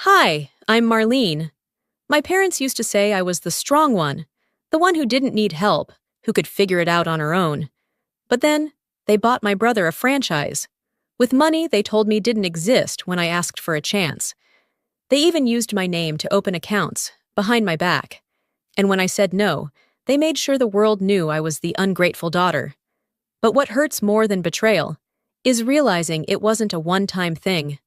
Hi, I'm Marlene. My parents used to say I was the strong one, the one who didn't need help, who could figure it out on her own. But then, they bought my brother a franchise. With money they told me didn't exist when I asked for a chance. They even used my name to open accounts, behind my back. And when I said no, they made sure the world knew I was the ungrateful daughter. But what hurts more than betrayal is realizing it wasn't a one-time thing.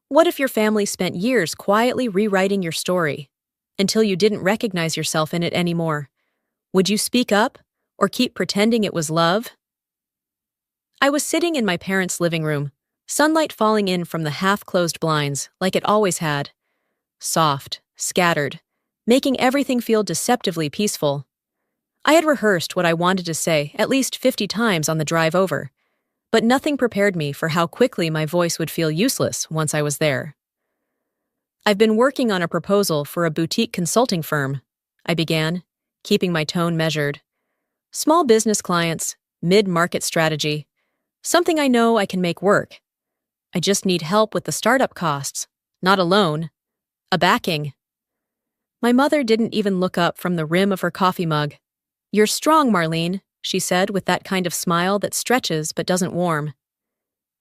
What if your family spent years quietly rewriting your story until you didn't recognize yourself in it anymore? Would you speak up or keep pretending it was love? I was sitting in my parents' living room, sunlight falling in from the half-closed blinds like it always had. Soft, scattered, making everything feel deceptively peaceful. I had rehearsed what I wanted to say at least 50 times on the drive over, but nothing prepared me for how quickly my voice would feel useless once I was there. I've been working on a proposal for a boutique consulting firm, I began, keeping my tone measured. Small business clients, mid-market strategy, something I know I can make work. I just need help with the startup costs, not a loan, a backing. My mother didn't even look up from the rim of her coffee mug. "You're strong, Marlene," she said with that kind of smile that stretches but doesn't warm.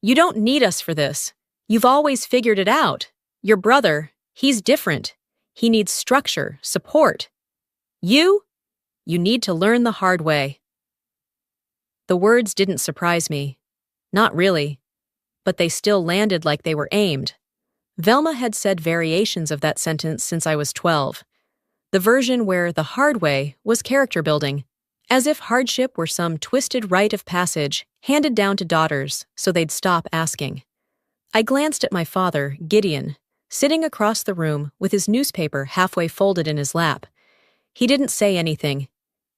"You don't need us for this. You've always figured it out. Your brother, he's different. He needs structure, support. You need to learn the hard way." The words didn't surprise me. Not really. But they still landed like they were aimed. Velma had said variations of that sentence since I was 12. The version where the hard way was character building, as if hardship were some twisted rite of passage handed down to daughters so they'd stop asking. I glanced at my father, Gideon, sitting across the room with his newspaper halfway folded in his lap. He didn't say anything.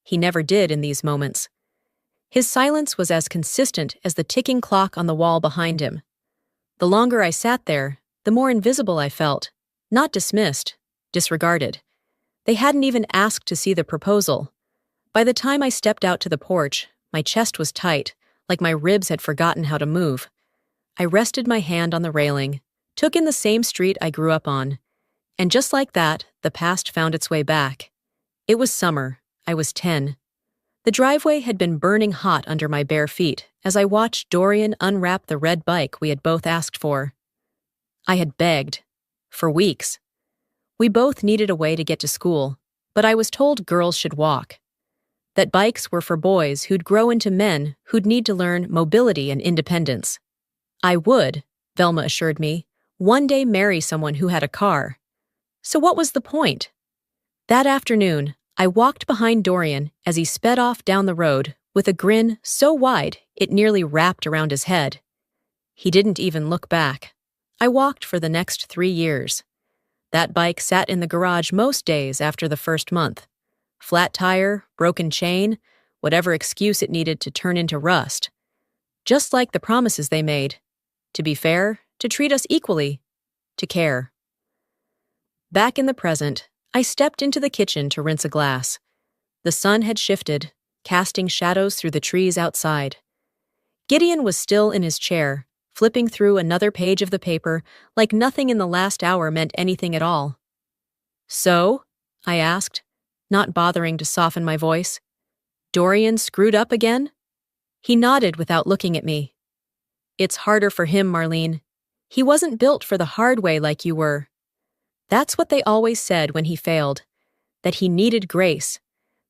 He never did in these moments. His silence was as consistent as the ticking clock on the wall behind him. The longer I sat there, the more invisible I felt, not dismissed, disregarded. They hadn't even asked to see the proposal. By the time I stepped out to the porch, my chest was tight, like my ribs had forgotten how to move. I rested my hand on the railing, took in the same street I grew up on, and just like that, the past found its way back. It was summer. I was 10. The driveway had been burning hot under my bare feet as I watched Dorian unwrap the red bike we had both asked for. I had begged. For weeks. We both needed a way to get to school, but I was told girls should walk. That bikes were for boys who'd grow into men who'd need to learn mobility and independence. I would, Velma assured me, one day marry someone who had a car. So what was the point? That afternoon, I walked behind Dorian as he sped off down the road with a grin so wide it nearly wrapped around his head. He didn't even look back. I walked for the next 3 years. That bike sat in the garage most days after the first month. Flat tire, broken chain, whatever excuse it needed to turn into rust. Just like the promises they made. To be fair, to treat us equally, to care. Back in the present, I stepped into the kitchen to rinse a glass. The sun had shifted, casting shadows through the trees outside. Gideon was still in his chair, flipping through another page of the paper like nothing in the last hour meant anything at all. "So?" I asked, not bothering to soften my voice. "Dorian screwed up again?" He nodded without looking at me. "It's harder for him, Marlene. He wasn't built for the hard way like you were." That's what they always said when he failed, that he needed grace,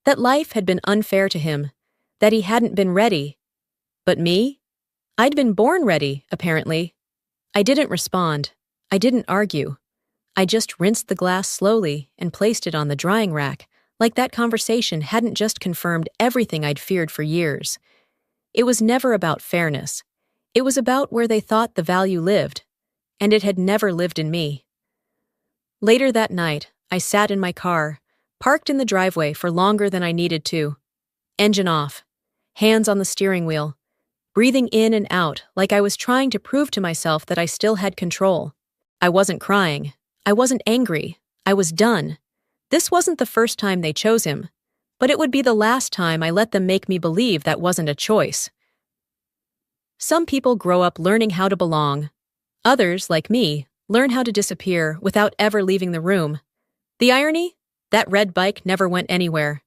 that life had been unfair to him, that he hadn't been ready. But me? I'd been born ready, apparently. I didn't respond. I didn't argue. I just rinsed the glass slowly and placed it on the drying rack, like that conversation hadn't just confirmed everything I'd feared for years. It was never about fairness. It was about where they thought the value lived, and it had never lived in me. Later that night, I sat in my car, parked in the driveway for longer than I needed to. Engine off, hands on the steering wheel, breathing in and out like I was trying to prove to myself that I still had control. I wasn't crying. I wasn't angry. I was done. This wasn't the first time they chose him, but it would be the last time I let them make me believe that wasn't a choice. Some people grow up learning how to belong. Others, like me, learn how to disappear without ever leaving the room. The irony? That red bike never went anywhere.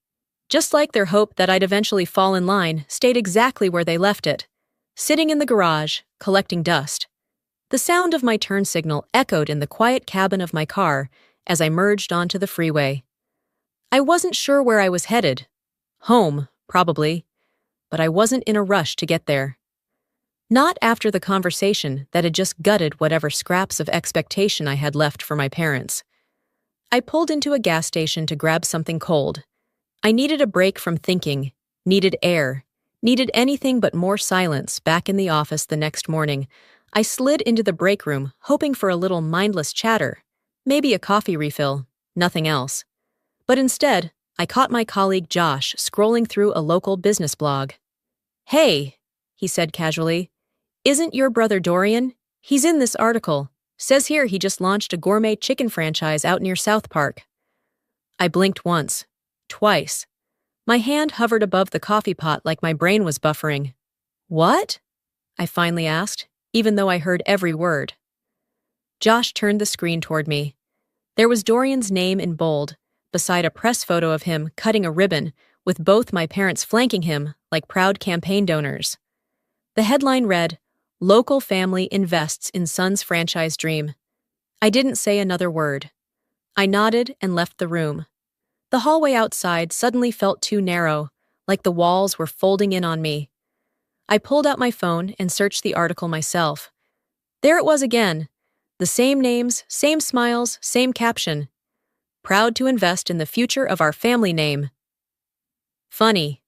Just like their hope that I'd eventually fall in line stayed exactly where they left it, sitting in the garage, collecting dust. The sound of my turn signal echoed in the quiet cabin of my car as I merged onto the freeway. I wasn't sure where I was headed. Home, probably. But I wasn't in a rush to get there. Not after the conversation that had just gutted whatever scraps of expectation I had left for my parents. I pulled into a gas station to grab something cold. I needed a break from thinking, needed air, needed anything but more silence. Back in the office the next morning, I slid into the break room, hoping for a little mindless chatter, maybe a coffee refill, nothing else. But instead, I caught my colleague Josh scrolling through a local business blog. "Hey," he said casually, "isn't your brother Dorian? He's in this article. Says here he just launched a gourmet chicken franchise out near South Park." I blinked once, twice. My hand hovered above the coffee pot like my brain was buffering. "What?" I finally asked, even though I heard every word. Josh turned the screen toward me. There was Dorian's name in bold, beside a press photo of him cutting a ribbon, with both my parents flanking him like proud campaign donors. The headline read, "Local Family Invests in Son's Franchise Dream." I didn't say another word. I nodded and left the room. The hallway outside suddenly felt too narrow, like the walls were folding in on me. I pulled out my phone and searched the article myself. There it was again. The same names, same smiles, same caption. "Proud to invest in the future of our family name." Funny.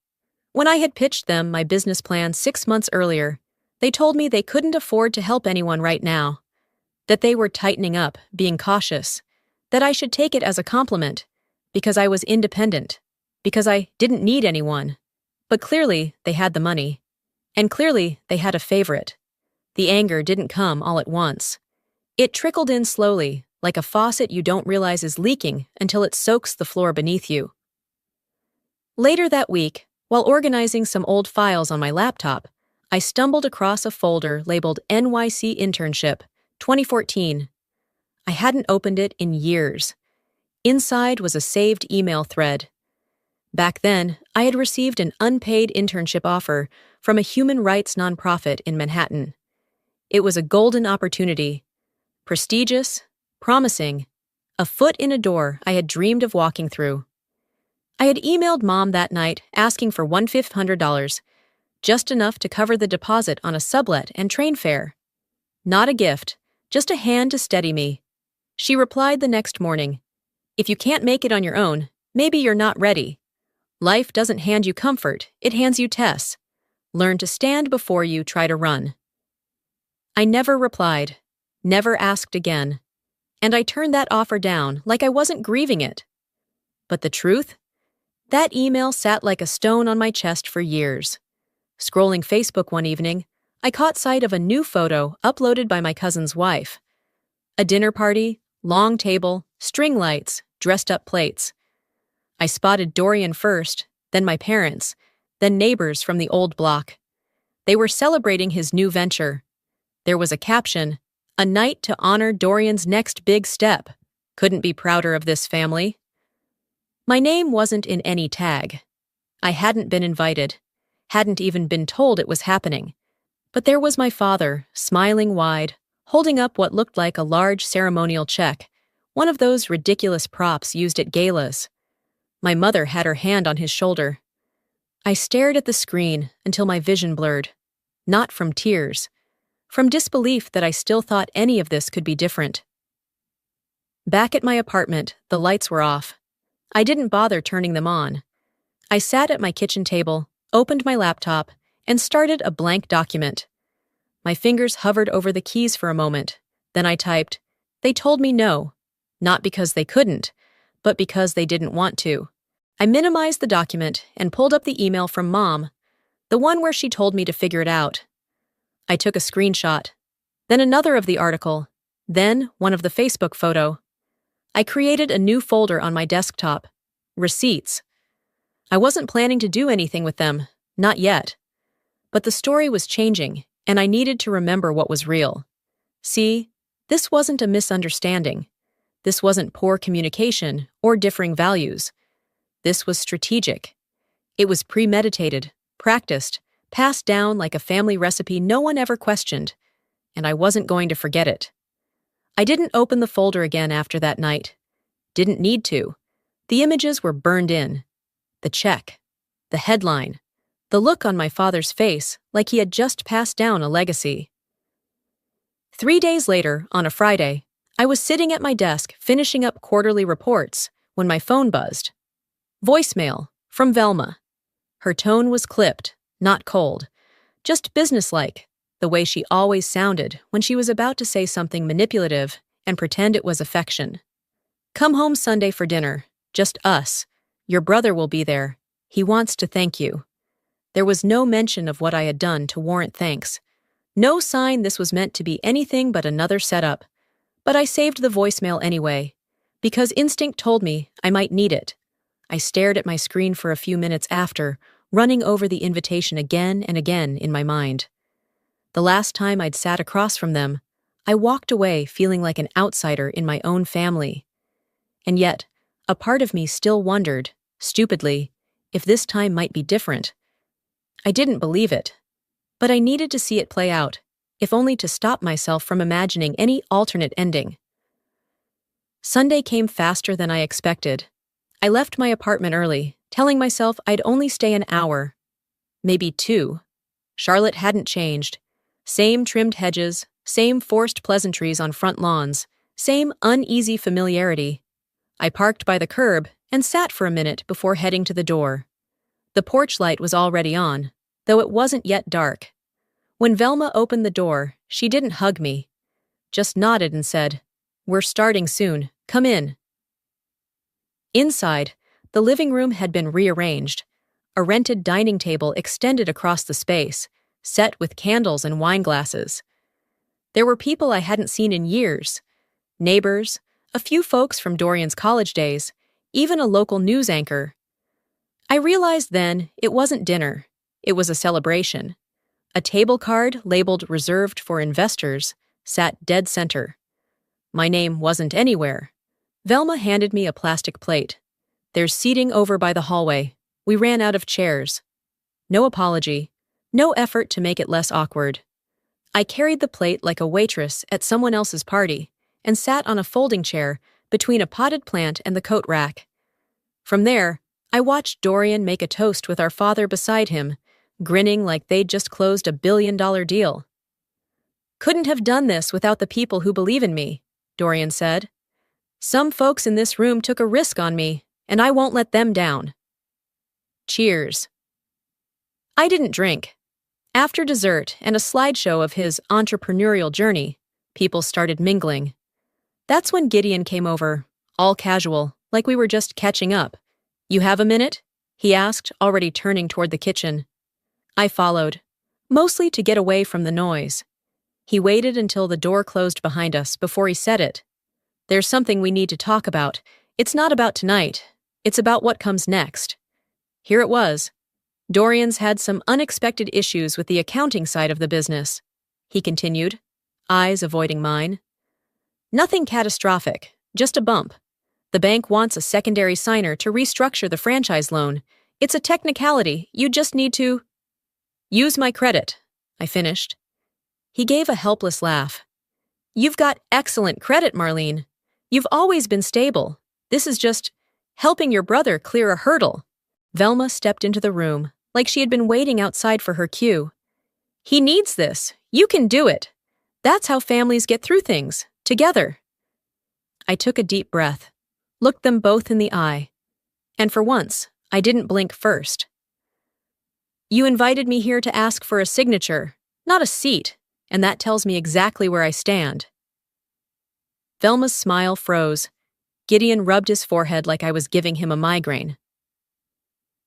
When I had pitched them my business plan 6 months earlier, they told me they couldn't afford to help anyone right now. That they were tightening up, being cautious. That I should take it as a compliment, because I was independent, because I didn't need anyone. But clearly, they had the money. And clearly, they had a favorite. The anger didn't come all at once. It trickled in slowly, like a faucet you don't realize is leaking until it soaks the floor beneath you. Later that week, while organizing some old files on my laptop, I stumbled across a folder labeled NYC Internship, 2014. I hadn't opened it in years. Inside was a saved email thread. Back then, I had received an unpaid internship offer from a human rights nonprofit in Manhattan. It was a golden opportunity. Prestigious, promising, a foot in a door I had dreamed of walking through. I had emailed Mom that night asking for $1,500, just enough to cover the deposit on a sublet and train fare. Not a gift, just a hand to steady me. She replied the next morning, "If you can't make it on your own, maybe you're not ready. Life doesn't hand you comfort, it hands you tests. Learn to stand before you try to run." I never replied, never asked again, and I turned that offer down like I wasn't grieving it. But the truth? That email sat like a stone on my chest for years. Scrolling Facebook one evening, I caught sight of a new photo uploaded by my cousin's wife. A dinner party, long table, string lights, dressed-up plates. I spotted Dorian first, then my parents, then neighbors from the old block. They were celebrating his new venture. There was a caption, "A night to honor Dorian's next big step. Couldn't be prouder of this family." My name wasn't in any tag. I hadn't been invited, hadn't even been told it was happening. But there was my father, smiling wide, holding up what looked like a large ceremonial check, one of those ridiculous props used at galas. My mother had her hand on his shoulder. I stared at the screen until my vision blurred. Not from tears, from disbelief that I still thought any of this could be different. Back at my apartment, the lights were off. I didn't bother turning them on. I sat at my kitchen table, opened my laptop, and started a blank document. My fingers hovered over the keys for a moment. Then I typed, "They told me no," not because they couldn't, but because they didn't want to. I minimized the document and pulled up the email from Mom, the one where she told me to figure it out. I took a screenshot, then another of the article, then one of the Facebook photo. I created a new folder on my desktop, Receipts. I wasn't planning to do anything with them, not yet. But the story was changing, and I needed to remember what was real. See, This wasn't a misunderstanding. This wasn't poor communication or differing values. This was strategic. It was premeditated, practiced, passed down like a family recipe no one ever questioned, and I wasn't going to forget it. I didn't open the folder again after that night. Didn't need to. The images were burned in. The check, the headline, the look on my father's face like he had just passed down a legacy. 3 days later, on a Friday, I was sitting at my desk finishing up quarterly reports when my phone buzzed. Voicemail from Velma. Her tone was clipped, not cold, just businesslike, the way she always sounded when she was about to say something manipulative and pretend it was affection. Come home Sunday for dinner, just us. Your brother will be there. He wants to thank you. There was no mention of what I had done to warrant thanks. No sign this was meant to be anything but another setup. But I saved the voicemail anyway, because instinct told me I might need it. I stared at my screen for a few minutes after, running over the invitation again and again in my mind. The last time I'd sat across from them, I walked away feeling like an outsider in my own family. And yet, a part of me still wondered, stupidly, if this time might be different. I didn't believe it, but I needed to see it play out, if only to stop myself from imagining any alternate ending. Sunday came faster than I expected. I left my apartment early, telling myself I'd only stay an hour, maybe 2. Charlotte hadn't changed. Same trimmed hedges, same forced pleasantries on front lawns, same uneasy familiarity. I parked by the curb and sat for a minute before heading to the door. The porch light was already on, though it wasn't yet dark. When Velma opened the door, she didn't hug me, just nodded and said, "We're starting soon, come in." Inside, the living room had been rearranged. A rented dining table extended across the space, set with candles and wine glasses. There were people I hadn't seen in years. Neighbors, a few folks from Dorian's college days, even a local news anchor. I realized then it wasn't dinner, it was a celebration. A table card labeled "Reserved for Investors" sat dead center. My name wasn't anywhere. Velma handed me a plastic plate. "There's seating over by the hallway. We ran out of chairs." No apology, no effort to make it less awkward. I carried the plate like a waitress at someone else's party and sat on a folding chair between a potted plant and the coat rack. From there, I watched Dorian make a toast with our father beside him, grinning like they'd just closed a billion-dollar deal. "Couldn't have done this without the people who believe in me," Dorian said. "Some folks in this room took a risk on me, and I won't let them down." Cheers. I didn't drink. After dessert and a slideshow of his entrepreneurial journey, people started mingling. That's when Gideon came over, all casual, like we were just catching up. "You have a minute?" he asked, already turning toward the kitchen. I followed, mostly to get away from the noise. He waited until the door closed behind us before he said it. "There's something we need to talk about. It's not about tonight. It's about what comes next." Here it was. Dorian's had some unexpected issues with the accounting side of the business, he continued, eyes avoiding mine. "Nothing catastrophic, just a bump. The bank wants a secondary signer to restructure the franchise loan. It's a technicality, you just need to use my credit," I finished. He gave a helpless laugh. "You've got excellent credit, Marlene. You've always been stable. This is just helping your brother clear a hurdle." Velma stepped into the room, like she had been waiting outside for her cue. "He needs this. You can do it. That's how families get through things, together." I took a deep breath, looked them both in the eye, and for once, I didn't blink first. "You invited me here to ask for a signature, not a seat, and that tells me exactly where I stand." Velma's smile froze. Gideon rubbed his forehead like I was giving him a migraine.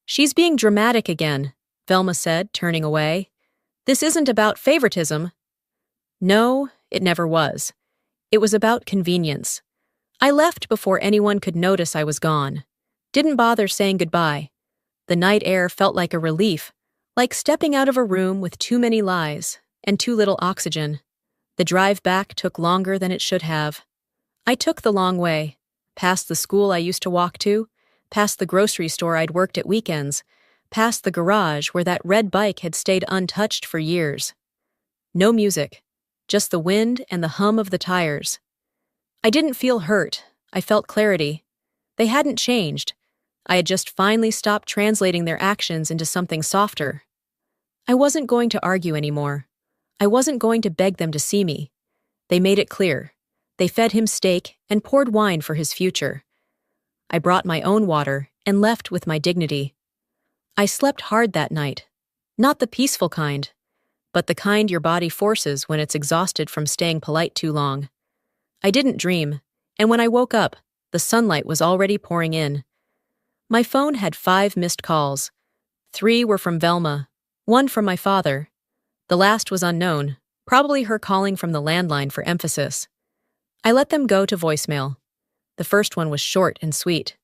"She's being dramatic again," Velma said, turning away. "This isn't about favoritism." No, it never was. It was about convenience. I left before anyone could notice I was gone. Didn't bother saying goodbye. The night air felt like a relief, like stepping out of a room with too many lies and too little oxygen. The drive back took longer than it should have. I took the long way, past the school I used to walk to, past the grocery store I'd worked at weekends, past the garage where that red bike had stayed untouched for years. No music, just the wind and the hum of the tires. I didn't feel hurt. I felt clarity. They hadn't changed. I had just finally stopped translating their actions into something softer. I wasn't going to argue anymore. I wasn't going to beg them to see me. They made it clear. They fed him steak and poured wine for his future. I brought my own water and left with my dignity. I slept hard that night. Not the peaceful kind, but the kind your body forces when it's exhausted from staying polite too long. I didn't dream, and when I woke up, the sunlight was already pouring in. My phone had 5 missed calls. 3 were from Velma, 1 from my father. The last was unknown, probably her calling from the landline for emphasis. I let them go to voicemail. The first one was short and sweet.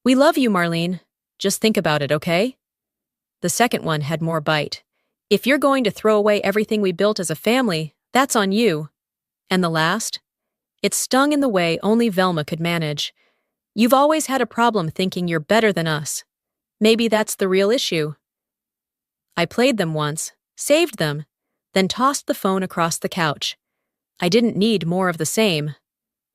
"We love you, Marlene. Just think about it, okay?" The second one had more bite. "If you're going to throw away everything we built as a family, that's on you." And the last? It stung in the way only Velma could manage. "You've always had a problem thinking you're better than us. Maybe that's the real issue." I played them once, saved them, then tossed the phone across the couch. I didn't need more of the same.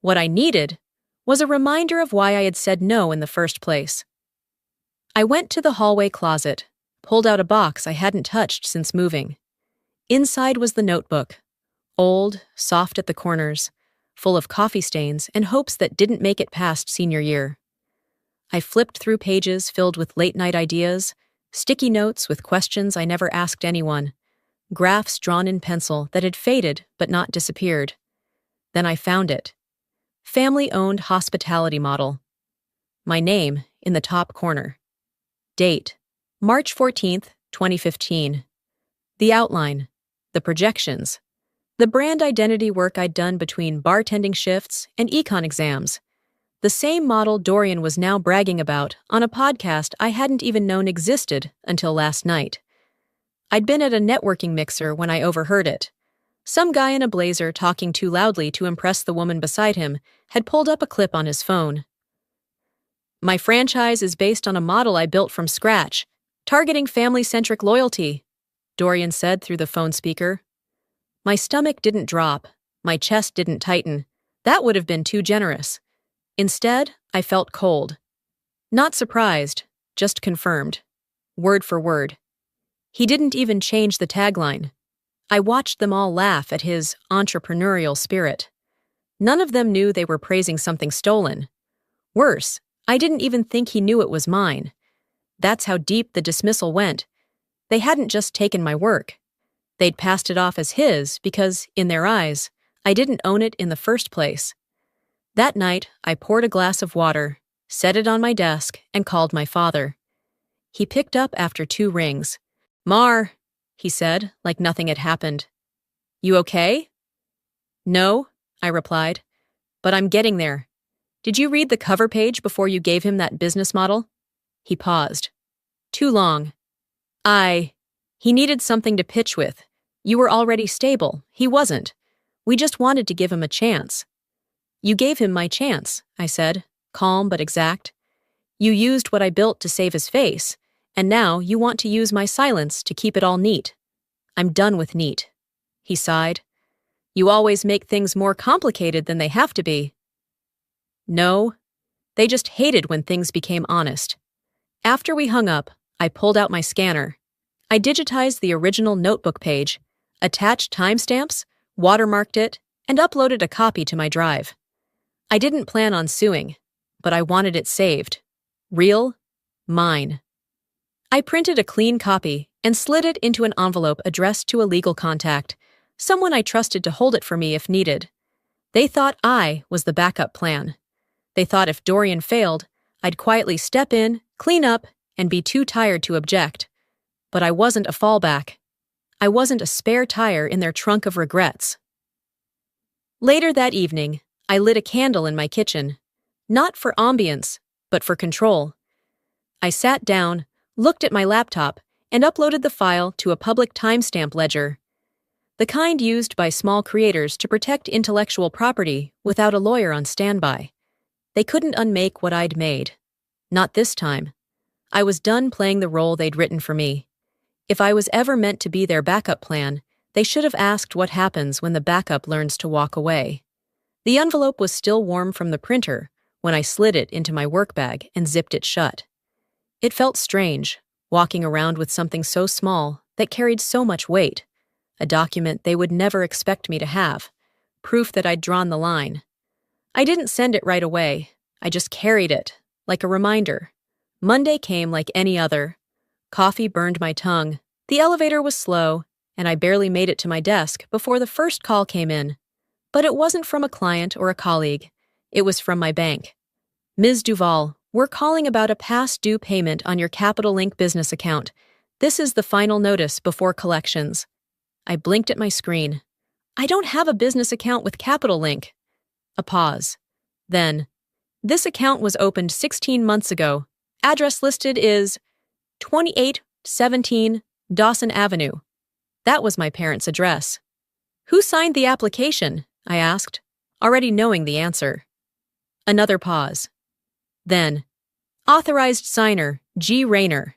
What I needed was a reminder of why I had said no in the first place. I went to the hallway closet, pulled out a box I hadn't touched since moving. Inside was the notebook, old, soft at the corners, full of coffee stains and hopes that didn't make it past senior year. I flipped through pages filled with late-night ideas, sticky notes with questions I never asked anyone, graphs drawn in pencil that had faded but not disappeared. Then I found it. Family-owned hospitality model. My name in the top corner. Date: March 14th, 2015. The outline, the projections, the brand identity work I'd done between bartending shifts and econ exams. The same model Dorian was now bragging about on a podcast I hadn't even known existed until last night. I'd been at a networking mixer when I overheard it. Some guy in a blazer talking too loudly to impress the woman beside him had pulled up a clip on his phone. "My franchise is based on a model I built from scratch, targeting family-centric loyalty," Dorian said through the phone speaker. My stomach didn't drop. My chest didn't tighten. That would have been too generous. Instead, I felt cold. Not surprised, just confirmed. Word for word. He didn't even change the tagline. I watched them all laugh at his entrepreneurial spirit. None of them knew they were praising something stolen. Worse, I didn't even think he knew it was mine. That's how deep the dismissal went. They hadn't just taken my work. They'd passed it off as his because, in their eyes, I didn't own it in the first place. That night, I poured a glass of water, set it on my desk, and called my father. He picked up after 2 rings. "Mar," he said, like nothing had happened. "You okay?" "No," I replied, "but I'm getting there. Did you read the cover page before you gave him that business model?" He paused. "Too long." He needed something to pitch with. You were already stable. He wasn't. We just wanted to give him a chance." "You gave him my chance," I said, calm but exact. "You used what I built to save his face, and now you want to use my silence to keep it all neat. I'm done with neat." He sighed. "You always make things more complicated than they have to be." No, they just hated when things became honest. After we hung up, I pulled out my scanner. I digitized the original notebook page, attached timestamps, watermarked it, and uploaded a copy to my drive. I didn't plan on suing, but I wanted it saved. Real, mine. I printed a clean copy and slid it into an envelope addressed to a legal contact, someone I trusted to hold it for me if needed. They thought I was the backup plan. They thought if Dorian failed, I'd quietly step in, clean up, and be too tired to object. But I wasn't a fallback. I wasn't a spare tire in their trunk of regrets. Later that evening, I lit a candle in my kitchen, not for ambience, but for control. I sat down, looked at my laptop, and uploaded the file to a public timestamp ledger. the kind used by small creators to protect intellectual property without a lawyer on standby. They couldn't unmake what I'd made. Not this time. I was done playing the role they'd written for me. If I was ever meant to be their backup plan, they should have asked what happens when the backup learns to walk away. The envelope was still warm from the printer when I slid it into my work bag and zipped it shut. It felt strange, walking around with something so small that carried so much weight, a document they would never expect me to have, proof that I'd drawn the line. I didn't send it right away. I just carried it, like a reminder. Monday came like any other. Coffee burned my tongue, the elevator was slow, and I barely made it to my desk before the first call came in. But it wasn't from a client or a colleague. It was from my bank. Ms. Duval, we're calling about a past due payment on your Capital Link business account. This is the final notice before collections. I blinked at my screen. I don't have a business account with Capital Link. A pause. Then, this account was opened 16 months ago. Address listed is 2817 Dawson Avenue. That was my parents' address. Who signed the application? I asked, already knowing the answer. Another pause. Then, authorized signer, G. Rayner.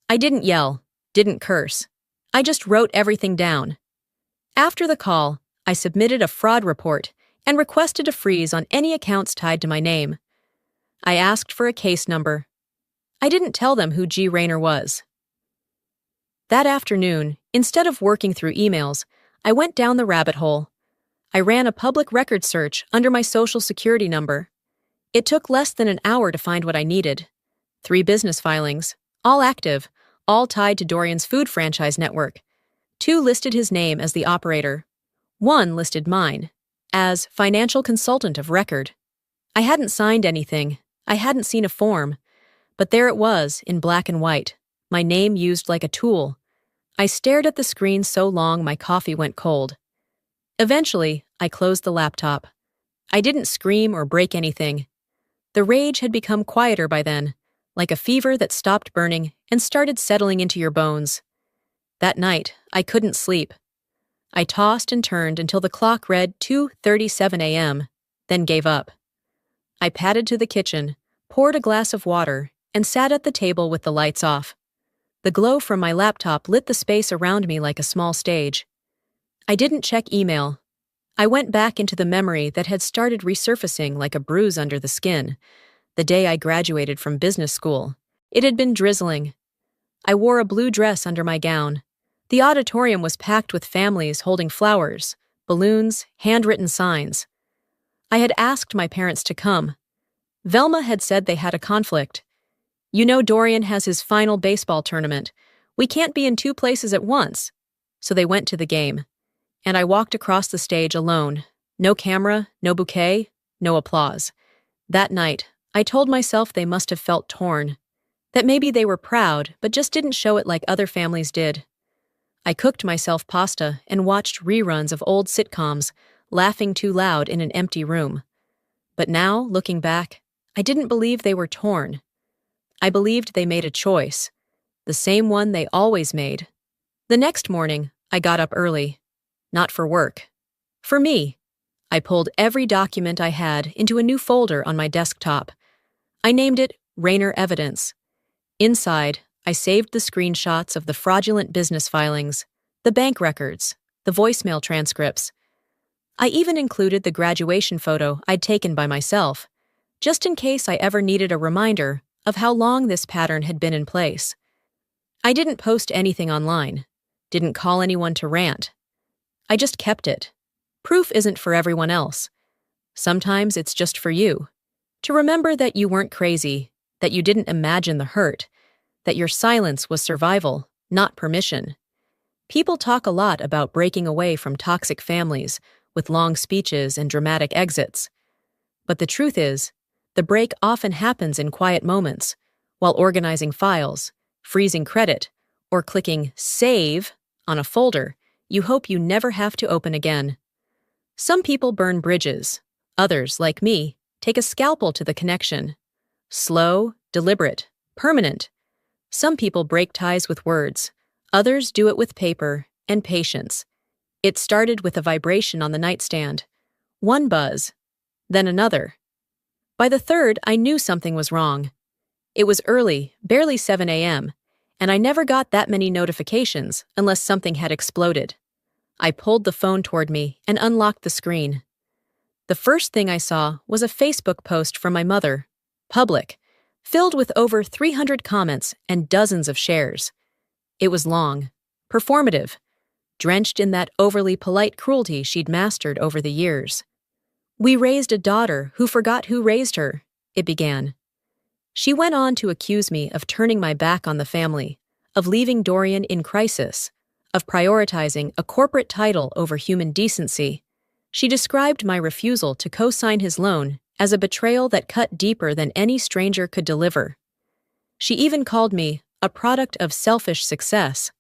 I didn't yell, didn't curse. I just wrote everything down. After the call, I submitted a fraud report and requested a freeze on any accounts tied to my name. I asked for a case number. I didn't tell them who G. Rayner was. That afternoon, instead of working through emails, I went down the rabbit hole. I ran a public record search under my Social Security number. It took less than an hour to find what I needed. 3 business filings, all active, all tied to Dorian's food franchise network. 2 listed his name as the operator. 1 listed mine, as financial consultant of record. I hadn't signed anything. I hadn't seen a form. But there it was, in black and white, my name used like a tool. I stared at the screen so long my coffee went cold. Eventually, I closed the laptop. I didn't scream or break anything. The rage had become quieter by then, like a fever that stopped burning and started settling into your bones. That night, I couldn't sleep. I tossed and turned until the clock read 2:37 a.m., then gave up. I padded to the kitchen, poured a glass of water, and sat at the table with the lights off. The glow from my laptop lit the space around me like a small stage. I didn't check email. I went back into the memory that had started resurfacing like a bruise under the skin. The day I graduated from business school. It had been drizzling. I wore a blue dress under my gown. The auditorium was packed with families holding flowers, balloons, handwritten signs. I had asked my parents to come. Velma had said they had a conflict. You know Dorian has his final baseball tournament. We can't be in 2 places at once. So they went to the game. And I walked across the stage alone. No camera, no bouquet, no applause. That night, I told myself they must have felt torn. That maybe they were proud, but just didn't show it like other families did. I cooked myself pasta and watched reruns of old sitcoms, laughing too loud in an empty room. But now, looking back, I didn't believe they were torn. I believed they made a choice, the same one they always made. The next morning, I got up early. Not for work. For me. I pulled every document I had into a new folder on my desktop. I named it Rayner Evidence. Inside, I saved the screenshots of the fraudulent business filings, the bank records, the voicemail transcripts. I even included the graduation photo I'd taken by myself, just in case I ever needed a reminder of how long this pattern had been in place. I didn't post anything online, didn't call anyone to rant. I just kept it. Proof isn't for everyone else. Sometimes it's just for you. To remember that you weren't crazy, that you didn't imagine the hurt, that your silence was survival, not permission. People talk a lot about breaking away from toxic families with long speeches and dramatic exits. But the truth is, the break often happens in quiet moments, while organizing files, freezing credit, or clicking Save on a folder you hope you never have to open again. Some people burn bridges. Others, like me, take a scalpel to the connection. Slow, deliberate, permanent. Some people break ties with words. Others do it with paper and patience. It started with a vibration on the nightstand. One buzz, then another. By the third, I knew something was wrong. It was early, barely 7 a.m., and I never got that many notifications unless something had exploded. I pulled the phone toward me and unlocked the screen. The first thing I saw was a Facebook post from my mother, public, filled with over 300 comments and dozens of shares. It was long, performative, drenched in that overly polite cruelty she'd mastered over the years. "We raised a daughter who forgot who raised her," it began. She went on to accuse me of turning my back on the family, of leaving Dorian in crisis, of prioritizing a corporate title over human decency. She described my refusal to co-sign his loan as a betrayal that cut deeper than any stranger could deliver. She even called me a product of selfish success.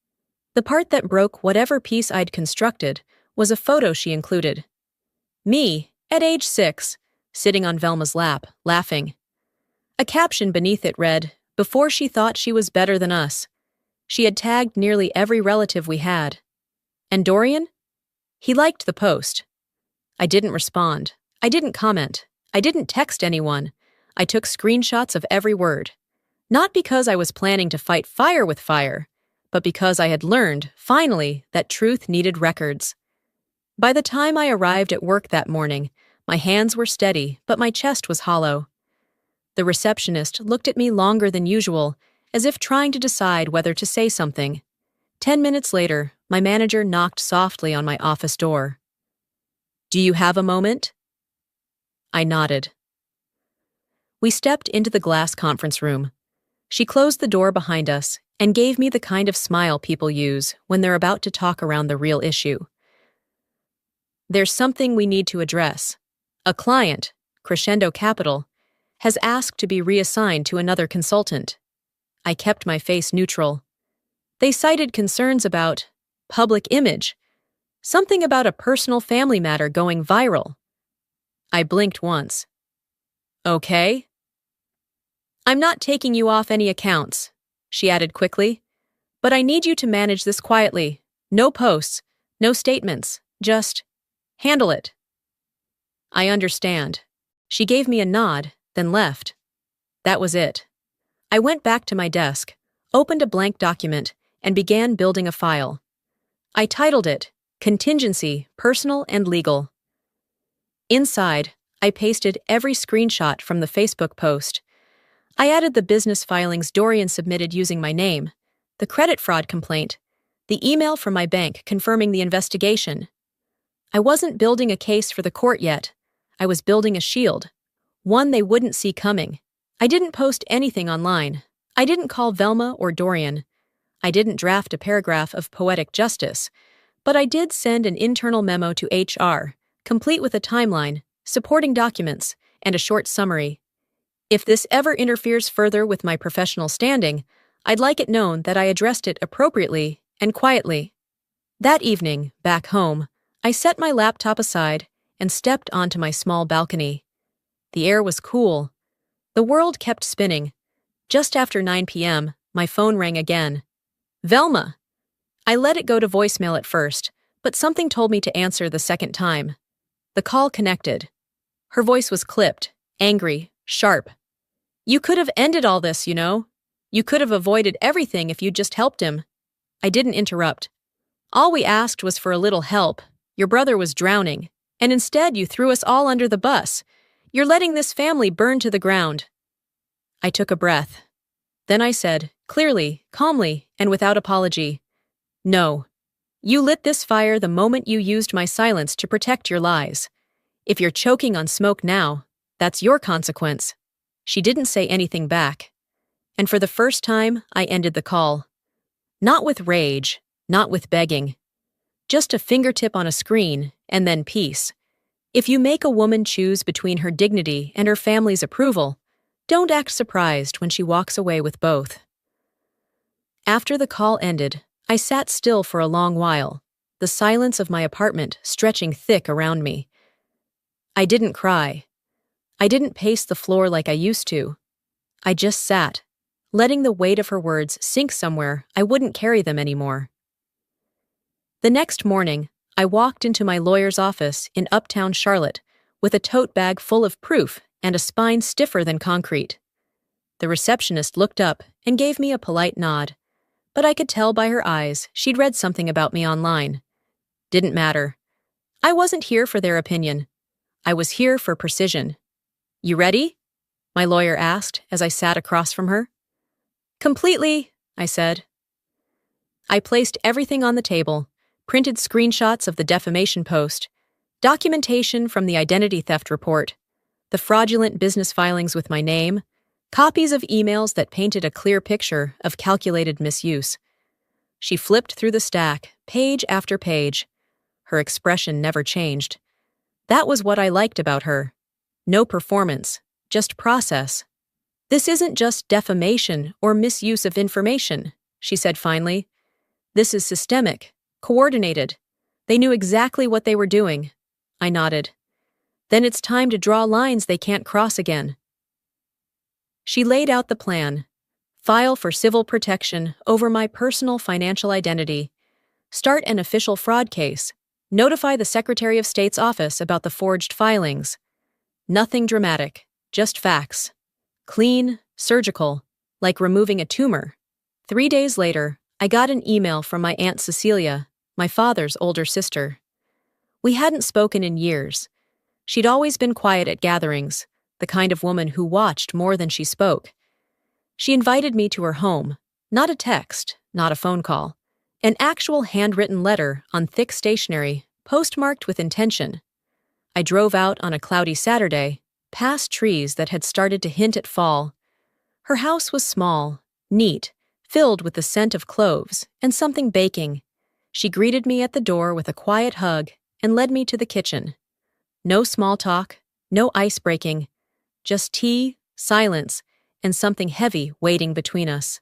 The part that broke whatever peace I'd constructed was a photo she included. Me, at age 6, sitting on Velma's lap, laughing. A caption beneath it read, "Before she thought she was better than us." She had tagged nearly every relative we had. And Dorian? He liked the post. I didn't respond. I didn't comment. I didn't text anyone. I took screenshots of every word. Not because I was planning to fight fire with fire, but because I had learned, finally, that truth needed records. By the time I arrived at work that morning, my hands were steady, but my chest was hollow. The receptionist looked at me longer than usual, as if trying to decide whether to say something. 10 minutes later, my manager knocked softly on my office door. "Do you have a moment?" I nodded. We stepped into the glass conference room. She closed the door behind us and gave me the kind of smile people use when they're about to talk around the real issue. "There's something we need to address. A client, Crescendo Capital, has asked to be reassigned to another consultant." I kept my face neutral. "They cited concerns about public image, something about a personal family matter going viral." I blinked once. "Okay." "I'm not taking you off any accounts," she added quickly, "but I need you to manage this quietly. No posts, no statements, just handle it." "I understand." She gave me a nod, then left. That was it. I went back to my desk, opened a blank document, and began building a file. I titled it, Contingency, Personal and Legal. Inside, I pasted every screenshot from the Facebook post. I added the business filings Dorian submitted using my name, the credit fraud complaint, the email from my bank confirming the investigation. I wasn't building a case for the court yet. I was building a shield, one they wouldn't see coming. I didn't post anything online. I didn't call Velma or Dorian. I didn't draft a paragraph of poetic justice, but I did send an internal memo to HR, complete with a timeline, supporting documents, and a short summary. If this ever interferes further with my professional standing, I'd like it known that I addressed it appropriately and quietly. That evening, back home, I set my laptop aside and stepped onto my small balcony. The air was cool. The world kept spinning. Just after 9 p.m., my phone rang again. "Velma!" I let it go to voicemail at first, but something told me to answer the second time. The call connected. Her voice was clipped, angry, sharp. "You could have ended all this, you know. You could have avoided everything if you'd just helped him." I didn't interrupt. "All we asked was for a little help. Your brother was drowning, and instead you threw us all under the bus. You're letting this family burn to the ground." I took a breath. Then I said, clearly, calmly, and without apology, "No. You lit this fire the moment you used my silence to protect your lies. If you're choking on smoke now, that's your consequence." She didn't say anything back. And for the first time, I ended the call. Not with rage, not with begging. Just a fingertip on a screen, and then peace. If you make a woman choose between her dignity and her family's approval, don't act surprised when she walks away with both. After the call ended, I sat still for a long while, the silence of my apartment stretching thick around me. I didn't cry. I didn't pace the floor like I used to. I just sat, letting the weight of her words sink somewhere I wouldn't carry them anymore. The next morning, I walked into my lawyer's office in uptown Charlotte with a tote bag full of proof and a spine stiffer than concrete. The receptionist looked up and gave me a polite nod, but I could tell by her eyes she'd read something about me online. Didn't matter. I wasn't here for their opinion. I was here for precision. "You ready?" my lawyer asked as I sat across from her. "Completely," I said. I placed everything on the table, printed screenshots of the defamation post, documentation from the identity theft report, the fraudulent business filings with my name, copies of emails that painted a clear picture of calculated misuse. She flipped through the stack, page after page. Her expression never changed. That was what I liked about her. No performance, just process. "This isn't just defamation or misuse of information," she said finally. "This is systemic, coordinated. They knew exactly what they were doing." I nodded. "Then it's time to draw lines they can't cross again." She laid out the plan. File for civil protection over my personal financial identity. Start an official fraud case. Notify the Secretary of State's office about the forged filings. Nothing dramatic, just facts. Clean, surgical, like removing a tumor. 3 days later, I got an email from my Aunt Cecilia, my father's older sister. We hadn't spoken in years. She'd always been quiet at gatherings, the kind of woman who watched more than she spoke. She invited me to her home, not a text, not a phone call, an actual handwritten letter on thick stationery, postmarked with intention. I drove out on a cloudy Saturday, past trees that had started to hint at fall. Her house was small, neat, filled with the scent of cloves and something baking. She greeted me at the door with a quiet hug and led me to the kitchen. No small talk, no ice-breaking, just tea, silence, and something heavy waiting between us.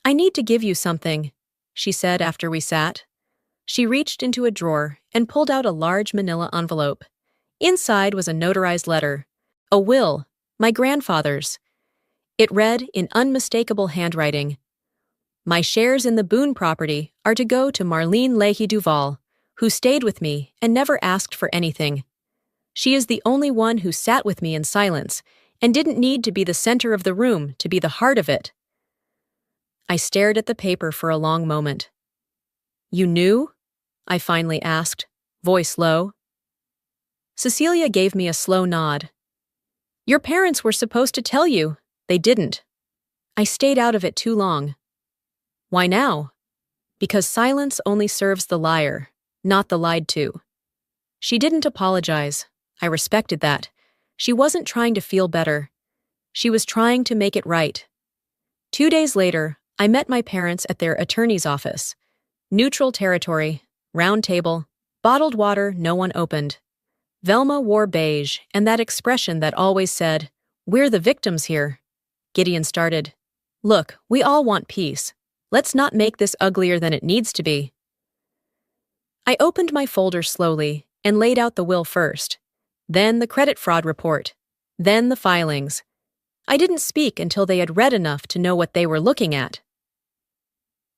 "I need to give you something," she said after we sat. She reached into a drawer and pulled out a large manila envelope. Inside was a notarized letter, a will, my grandfather's. It read in unmistakable handwriting, "My shares in the Boone property are to go to Marlene Leahy Duval, who stayed with me and never asked for anything. She is the only one who sat with me in silence and didn't need to be the center of the room to be the heart of it." I stared at the paper for a long moment. "You knew?" I finally asked, voice low. Cecilia gave me a slow nod. "Your parents were supposed to tell you. They didn't. I stayed out of it too long." "Why now?" "Because silence only serves the liar, not the lied to." She didn't apologize. I respected that. She wasn't trying to feel better. She was trying to make it right. 2 days later, I met my parents at their attorney's office. Neutral territory, round table, bottled water no one opened. Velma wore beige and that expression that always said, "We're the victims here." Gideon started, "Look, we all want peace. Let's not make this uglier than it needs to be." I opened my folder slowly and laid out the will first, then the credit fraud report, then the filings. I didn't speak until they had read enough to know what they were looking at.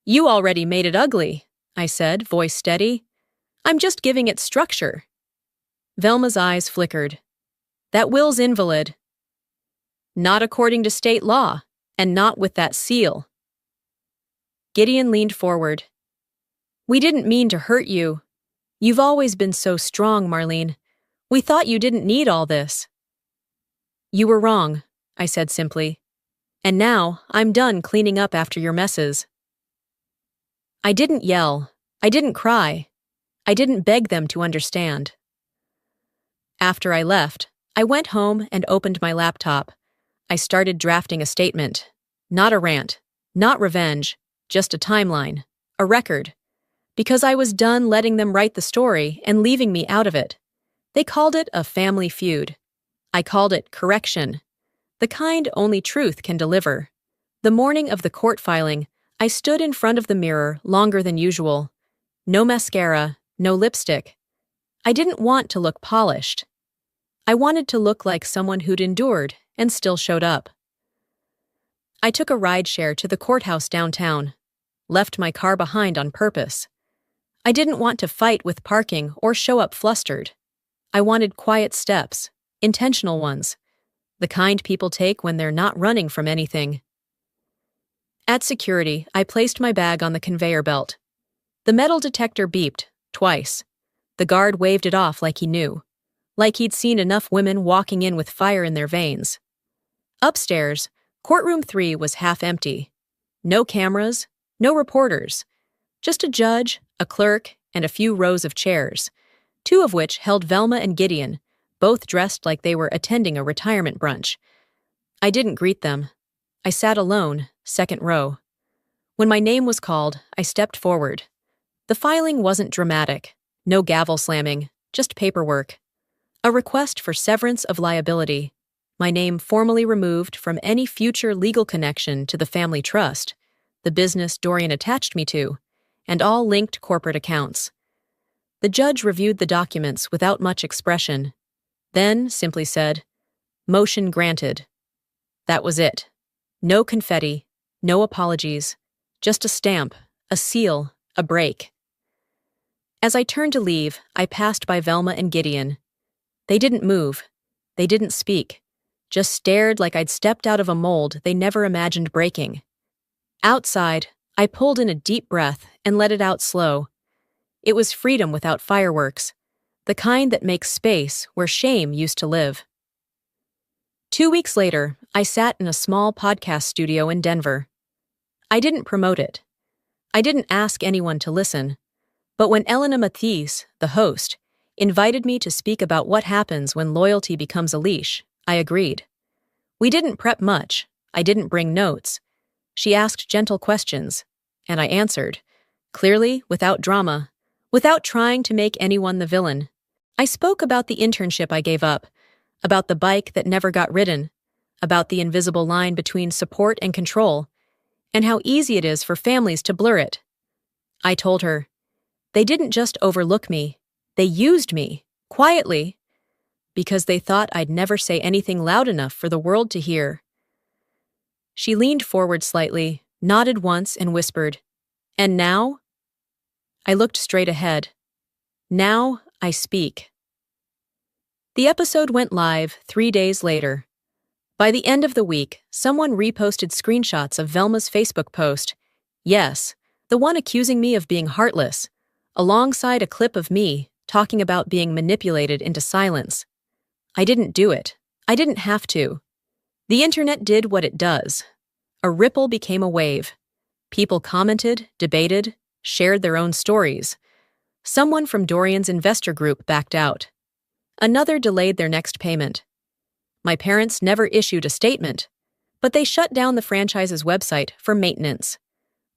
"You already made it ugly," I said, voice steady. "I'm just giving it structure." Velma's eyes flickered. "That will's invalid." "Not according to state law, and not with that seal." Gideon leaned forward. "We didn't mean to hurt you. You've always been so strong, Marlene. We thought you didn't need all this." "You were wrong," I said simply. "And now I'm done cleaning up after your messes." I didn't yell. I didn't cry. I didn't beg them to understand. After I left, I went home and opened my laptop. I started drafting a statement. Not a rant, not revenge, just a timeline, a record. Because I was done letting them write the story and leaving me out of it. They called it a family feud. I called it correction. The kind only truth can deliver. The morning of the court filing, I stood in front of the mirror longer than usual. No mascara, no lipstick. I didn't want to look polished. I wanted to look like someone who'd endured and still showed up. I took a rideshare to the courthouse downtown, left my car behind on purpose. I didn't want to fight with parking or show up flustered. I wanted quiet steps, intentional ones, the kind people take when they're not running from anything. At security, I placed my bag on the conveyor belt. The metal detector beeped, twice. The guard waved it off like he knew, like he'd seen enough women walking in with fire in their veins. Upstairs, courtroom 3 was half empty. No cameras, no reporters. Just a judge, a clerk, and a few rows of chairs, 2 of which held Velma and Gideon, both dressed like they were attending a retirement brunch. I didn't greet them. I sat alone, second row. When my name was called, I stepped forward. The filing wasn't dramatic, no gavel slamming, just paperwork. A request for severance of liability, my name formally removed from any future legal connection to the family trust, the business Dorian attached me to, and all linked corporate accounts. The judge reviewed the documents without much expression, then simply said, "Motion granted." That was it. No confetti, no apologies, just a stamp, a seal, a break. As I turned to leave, I passed by Velma and Gideon. They didn't move. They didn't speak, just stared like I'd stepped out of a mold they never imagined breaking. Outside, I pulled in a deep breath and let it out slow. It was freedom without fireworks, the kind that makes space where shame used to live. 2 weeks later, I sat in a small podcast studio in Denver. I didn't promote it. I didn't ask anyone to listen. But when Elena Matisse, the host, invited me to speak about what happens when loyalty becomes a leash, I agreed. We didn't prep much. I didn't bring notes. She asked gentle questions, and I answered, clearly, without drama, without trying to make anyone the villain. I spoke about the internship I gave up, about the bike that never got ridden, about the invisible line between support and control, and how easy it is for families to blur it. I told her, they didn't just overlook me, they used me, quietly, because they thought I'd never say anything loud enough for the world to hear. She leaned forward slightly, nodded once, and whispered, "And now?" I looked straight ahead. Now I speak. The episode went live 3 days later. By the end of the week, someone reposted screenshots of Velma's Facebook post. Yes, the one accusing me of being heartless, alongside a clip of me talking about being manipulated into silence. I didn't do it. I didn't have to. The internet did what it does. A ripple became a wave. People commented, debated, shared their own stories. Someone from Dorian's investor group backed out. Another delayed their next payment. My parents never issued a statement, but they shut down the franchise's website for maintenance.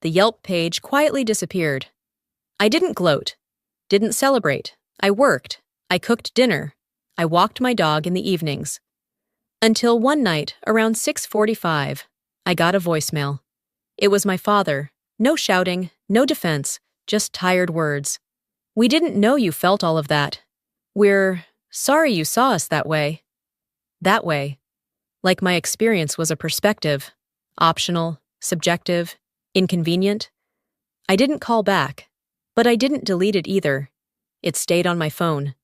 The Yelp page quietly disappeared. I didn't gloat, didn't celebrate. I worked. I cooked dinner. I walked my dog in the evenings. Until one night, around 6:45, I got a voicemail. It was my father. No shouting, no defense, just tired words. "We didn't know you felt all of that. We're sorry you saw us that way." That way. Like my experience was a perspective. Optional, subjective, inconvenient. I didn't call back, but I didn't delete it either. It stayed on my phone.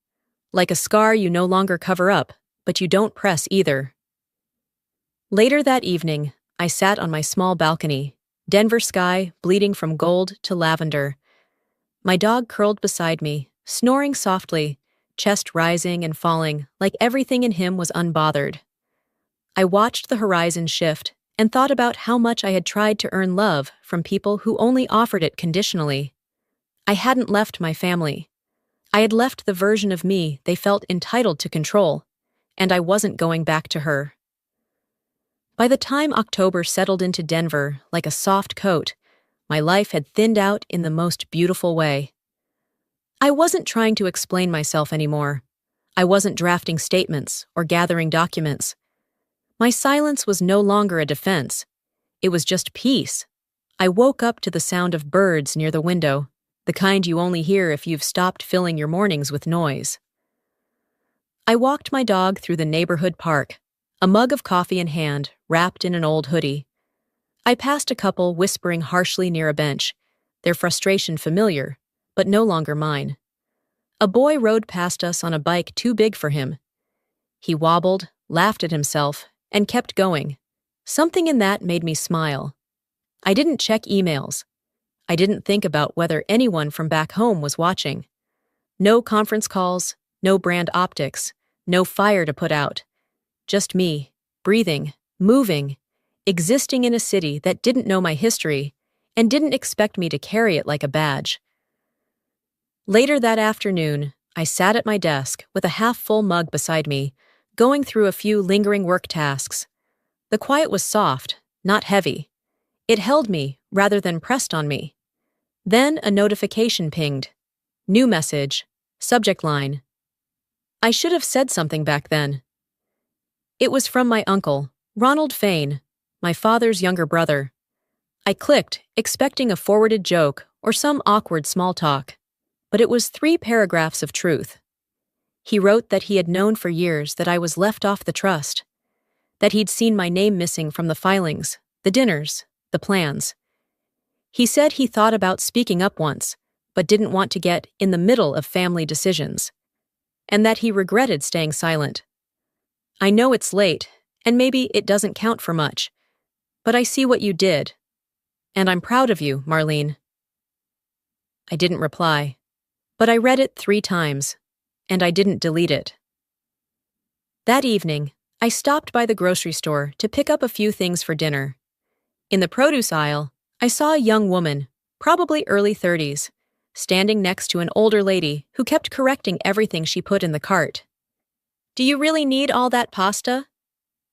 Like a scar you no longer cover up, but you don't press either. Later that evening, I sat on my small balcony, Denver sky bleeding from gold to lavender. My dog curled beside me, snoring softly, chest rising and falling like everything in him was unbothered. I watched the horizon shift and thought about how much I had tried to earn love from people who only offered it conditionally. I hadn't left my family. I had left the version of me they felt entitled to control, and I wasn't going back to her. By the time October settled into Denver like a soft coat, my life had thinned out in the most beautiful way. I wasn't trying to explain myself anymore. I wasn't drafting statements or gathering documents. My silence was no longer a defense. It was just peace. I woke up to the sound of birds near the window, the kind you only hear if you've stopped filling your mornings with noise. I walked my dog through the neighborhood park, a mug of coffee in hand, wrapped in an old hoodie. I passed a couple whispering harshly near a bench, their frustration familiar, but no longer mine. A boy rode past us on a bike too big for him. He wobbled, laughed at himself, and kept going. Something in that made me smile. I didn't check emails. I didn't think about whether anyone from back home was watching. No conference calls, no brand optics, no fire to put out. Just me, breathing, moving, existing in a city that didn't know my history and didn't expect me to carry it like a badge. Later that afternoon, I sat at my desk with a half-full mug beside me, going through a few lingering work tasks. The quiet was soft, not heavy. It held me rather than pressed on me. Then a notification pinged. New message. Subject line. I should have said something back then. It was from my uncle, Ronald Fain, my father's younger brother. I clicked, expecting a forwarded joke or some awkward small talk. But it was 3 paragraphs of truth. He wrote that he had known for years that I was left off the trust, that he'd seen my name missing from the filings, the dinners, the plans. He said he thought about speaking up once, but didn't want to get in the middle of family decisions, and that he regretted staying silent. I know it's late, and maybe it doesn't count for much, but I see what you did, and I'm proud of you, Marlene. I didn't reply. But I read it 3 times, and I didn't delete it. That evening, I stopped by the grocery store to pick up a few things for dinner. In the produce aisle, I saw a young woman, probably early 30s, standing next to an older lady who kept correcting everything she put in the cart. "Do you really need all that pasta?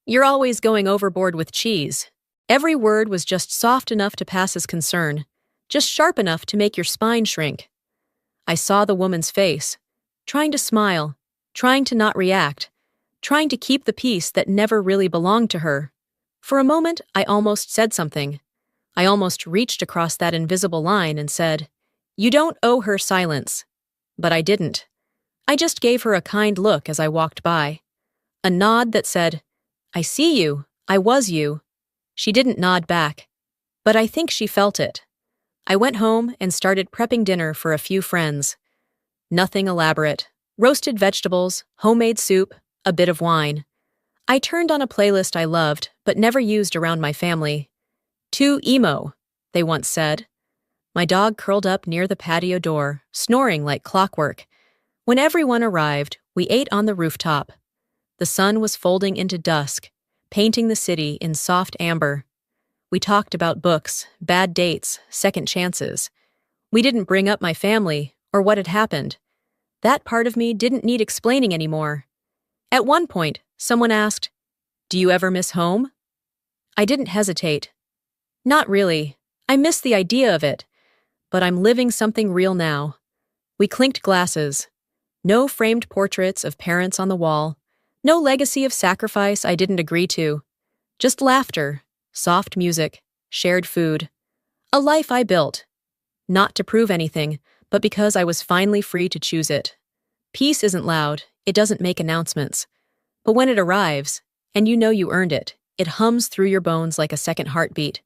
You're always going overboard with cheese." Every word was just soft enough to pass as concern, just sharp enough to make your spine shrink. I saw the woman's face, trying to smile, trying to not react, trying to keep the peace that never really belonged to her. For a moment, I almost said something. I almost reached across that invisible line and said, "You don't owe her silence." But I didn't. I just gave her a kind look as I walked by. A nod that said, "I see you, I was you." She didn't nod back, but I think she felt it. I went home and started prepping dinner for a few friends. Nothing elaborate. Roasted vegetables, homemade soup, a bit of wine. I turned on a playlist I loved but never used around my family. "Too emo," they once said. My dog curled up near the patio door, snoring like clockwork. When everyone arrived, we ate on the rooftop. The sun was folding into dusk, painting the city in soft amber. We talked about books, bad dates, second chances. We didn't bring up my family or what had happened. That part of me didn't need explaining anymore. At one point, someone asked, "Do you ever miss home?" I didn't hesitate. Not really. I miss the idea of it. But I'm living something real now. We clinked glasses. No framed portraits of parents on the wall. No legacy of sacrifice I didn't agree to. Just laughter. Soft music, shared food. A life I built. Not to prove anything, but because I was finally free to choose it. Peace isn't loud, it doesn't make announcements. But when it arrives, and you know you earned it, it hums through your bones like a second heartbeat.